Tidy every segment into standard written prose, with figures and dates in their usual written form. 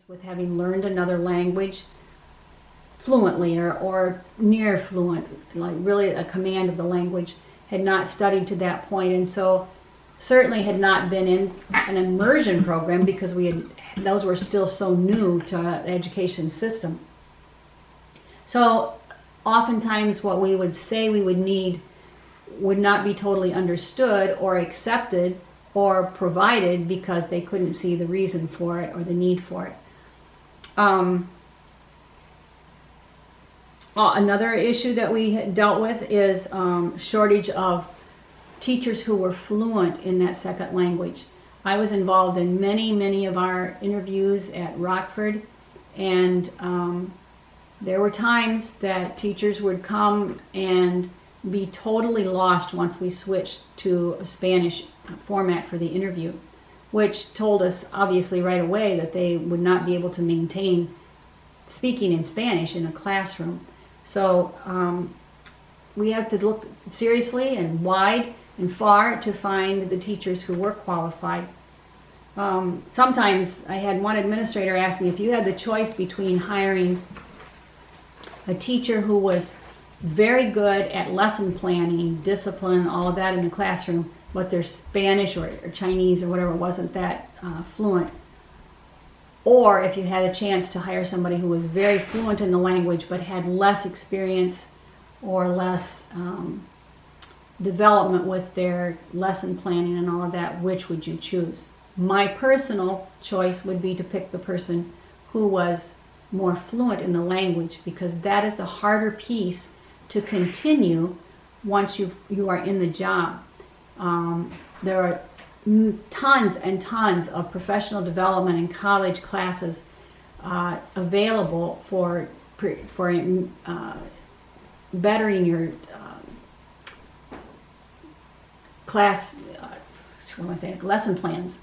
with having learned another language fluently or near fluent, like really a command of the language, had not studied to that point, and so certainly had not been in an immersion program because those were still so new to the education system. So oftentimes what we would say we would need would not be totally understood or accepted or provided because they couldn't see the reason for it or the need for it. Another issue that we dealt with is shortage of teachers who were fluent in that second language. I was involved in many of our interviews at Rockford, and there were times that teachers would come and be totally lost once we switched to a Spanish format for the interview, which told us obviously right away that they would not be able to maintain speaking in Spanish in a classroom. So we have to look seriously and wide and far to find the teachers who were qualified. Sometimes I had one administrator ask me, if you had the choice between hiring a teacher who was very good at lesson planning, discipline, all of that in the classroom, but their Spanish or Chinese or whatever wasn't that fluent, or if you had a chance to hire somebody who was very fluent in the language but had less experience or less development with their lesson planning and all of that, which would you choose? My personal choice would be to pick the person who was more fluent in the language, because that is the harder piece to continue once you are in the job. There are tons and tons of professional development and college classes available for bettering your lesson plans,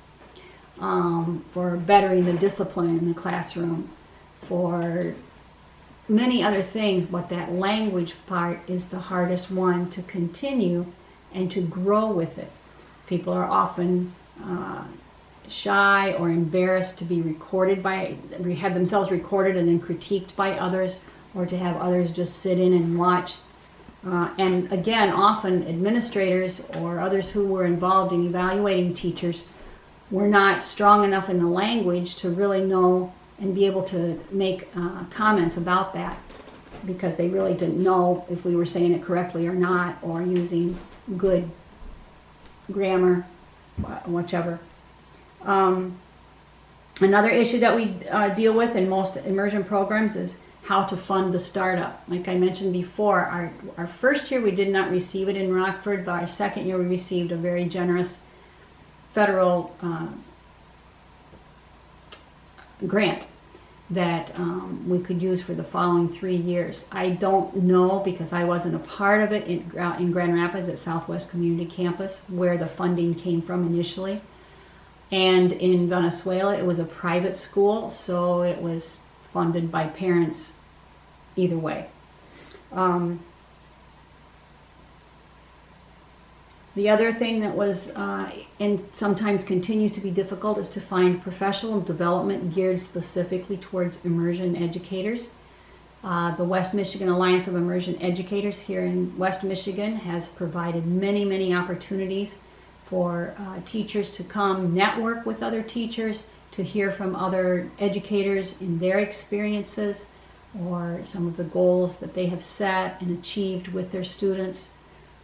for bettering the discipline in the classroom, for many other things, but that language part is the hardest one to continue and to grow with it. People are often shy or embarrassed to be have themselves recorded and then critiqued by others, or to have others just sit in and watch. And again, often administrators or others who were involved in evaluating teachers were not strong enough in the language to really know and be able to make comments about that, because they really didn't know if we were saying it correctly or not, or using good grammar, whichever. Another issue that we deal with in most immersion programs is how to fund the startup. Like I mentioned before, our first year we did not receive it in Rockford, but our second year we received a very generous federal grant that we could use for the following 3 years. I don't know, because I wasn't a part of it in Grand Rapids at Southwest Community Campus, where the funding came from initially. And in Venezuela, it was a private school, so it was funded by parents either way. The other thing that was, and sometimes continues to be difficult, is to find professional development geared specifically towards immersion educators. The West Michigan Alliance of Immersion Educators here in West Michigan has provided many opportunities for teachers to come network with other teachers, to hear from other educators in their experiences or some of the goals that they have set and achieved with their students,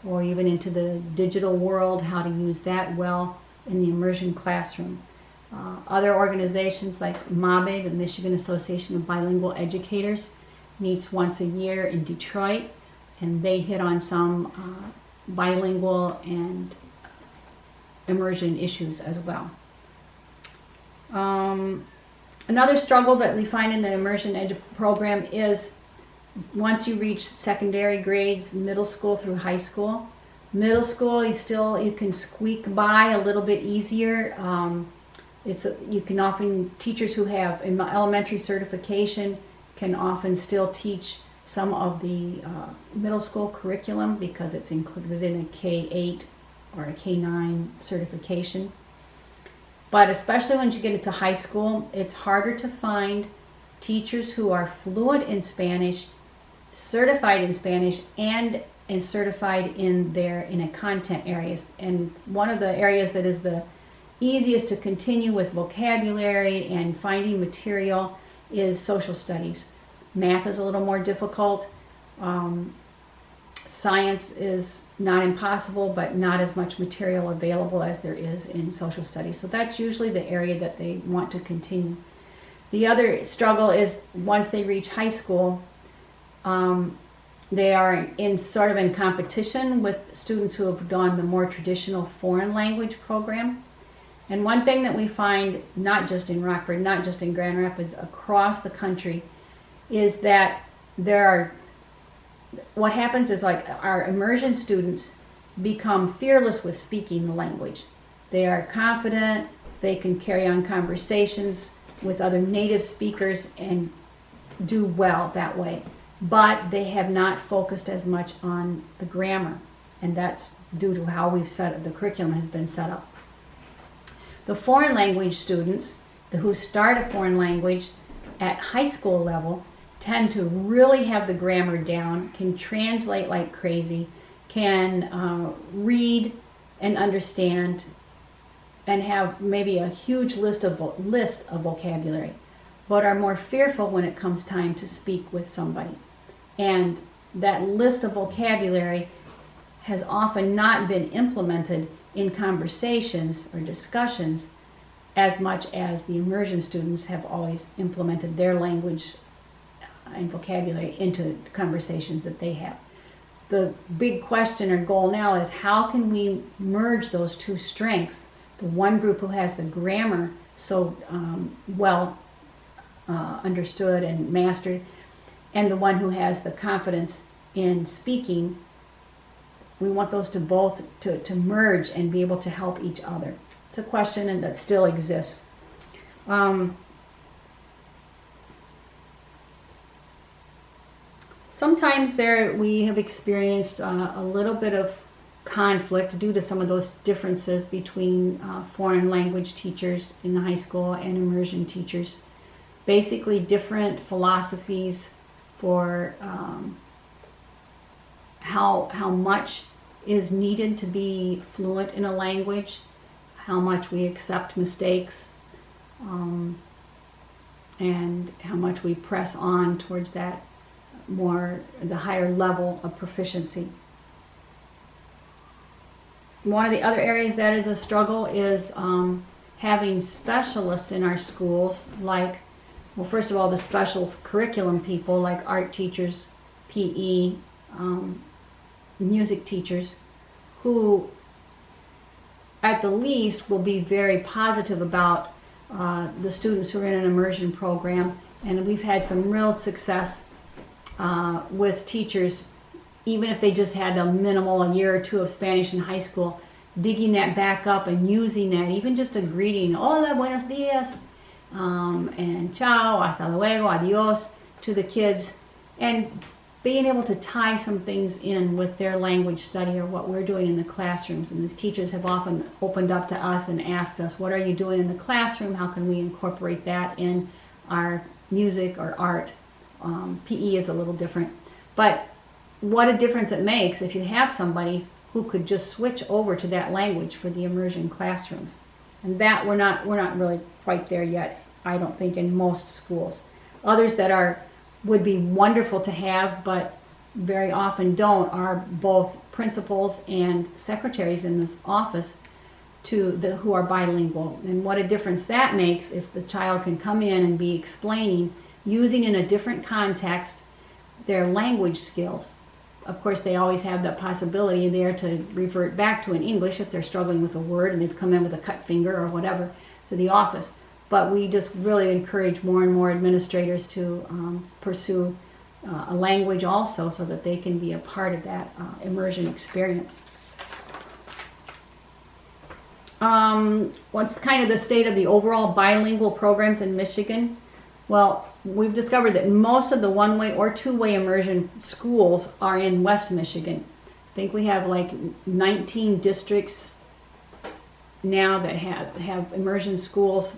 or even into the digital world, how to use that well in the immersion classroom. Other organizations like MABE, the Michigan Association of Bilingual Educators, meets once a year in Detroit, and they hit on some bilingual and immersion issues as well. Another struggle that we find in the immersion program is once you reach secondary grades, middle school through high school. Middle school, you can squeak by a little bit easier. You can often, teachers who have elementary certification can often still teach some of the middle school curriculum because it's included in a K-8 or a K-9 certification. But especially when you get into high school, it's harder to find teachers who are fluent in Spanish, certified in Spanish, and certified in a content areas. And one of the areas that is the easiest to continue with vocabulary and finding material is social studies. Math is a little more difficult. Science is not impossible, but not as much material available as there is in social studies. So that's usually the area that they want to continue. The other struggle is once they reach high school, they are in competition with students who have done the more traditional foreign language program. And one thing that we find, not just in Rockford, not just in Grand Rapids, across the country, is that what happens is like our immersion students become fearless with speaking the language. They are confident, they can carry on conversations with other native speakers and do well that way. But they have not focused as much on the grammar, and that's due to how the curriculum has been set up. The foreign language students who start a foreign language at high school level tend to really have the grammar down, can translate like crazy, can read and understand, and have maybe a huge list of vocabulary, but are more fearful when it comes time to speak with somebody. And that list of vocabulary has often not been implemented in conversations or discussions as much as the immersion students have always implemented their language and vocabulary into conversations that they have. The big question or goal now is how can we merge those two strengths? The one group who has the grammar so well understood and mastered, and the one who has the confidence in speaking. We want those to both to merge and be able to help each other. It's a question that still exists. Sometimes we have experienced a little bit of conflict due to some of those differences between foreign language teachers in the high school and immersion teachers. Basically different philosophies for how much is needed to be fluent in a language, how much we accept mistakes, and how much we press on towards the higher level of proficiency. One of the other areas that is a struggle is having specialists in our schools, like, well, first of all, the special curriculum people like art teachers, PE, music teachers, who at the least will be very positive about the students who are in an immersion program. And we've had some real success with teachers, even if they just had a year or two of Spanish in high school, digging that back up and using that, even just a greeting, hola, buenos dias, and ciao, hasta luego, adios, to the kids, and being able to tie some things in with their language study or what we're doing in the classrooms. And these teachers have often opened up to us and asked us, what are you doing in the classroom? How can we incorporate that in our music or art? PE is a little different. But what a difference it makes if you have somebody who could just switch over to that language for the immersion classrooms. And that we're not really quite there yet, I don't think, in most schools. Others that would be wonderful to have, but very often don't, are both principals and secretaries in this office who are bilingual. And what a difference that makes if the child can come in and be explaining, using in a different context, their language skills. Of course, they always have the possibility there to revert back to in English if they're struggling with a word and they've come in with a cut finger or whatever to the office. But we just really encourage more and more administrators to pursue a language also, so that they can be a part of that immersion experience. What's kind of the state of the overall bilingual programs in Michigan? Well, we've discovered that most of the one-way or two-way immersion schools are in West Michigan. I think we have like 19 districts now that have immersion schools,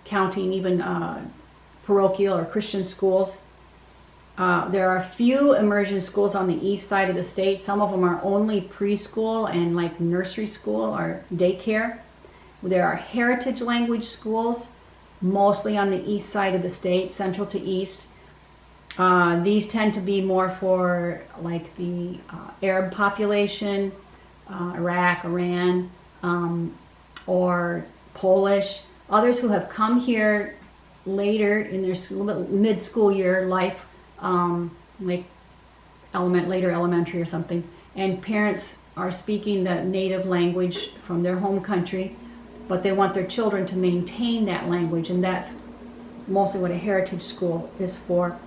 counting even parochial or Christian schools. There are a few immersion schools on the east side of the state. Some of them are only preschool and like nursery school or daycare. There are heritage language schools, mostly on the east side of the state, central to east. These tend to be more for like the Arab population, Iraq, Iran, or Polish. Others who have come here later in their mid-school year life, like later elementary or something, and parents are speaking the native language from their home country, but they want their children to maintain that language, and that's mostly what a heritage school is for.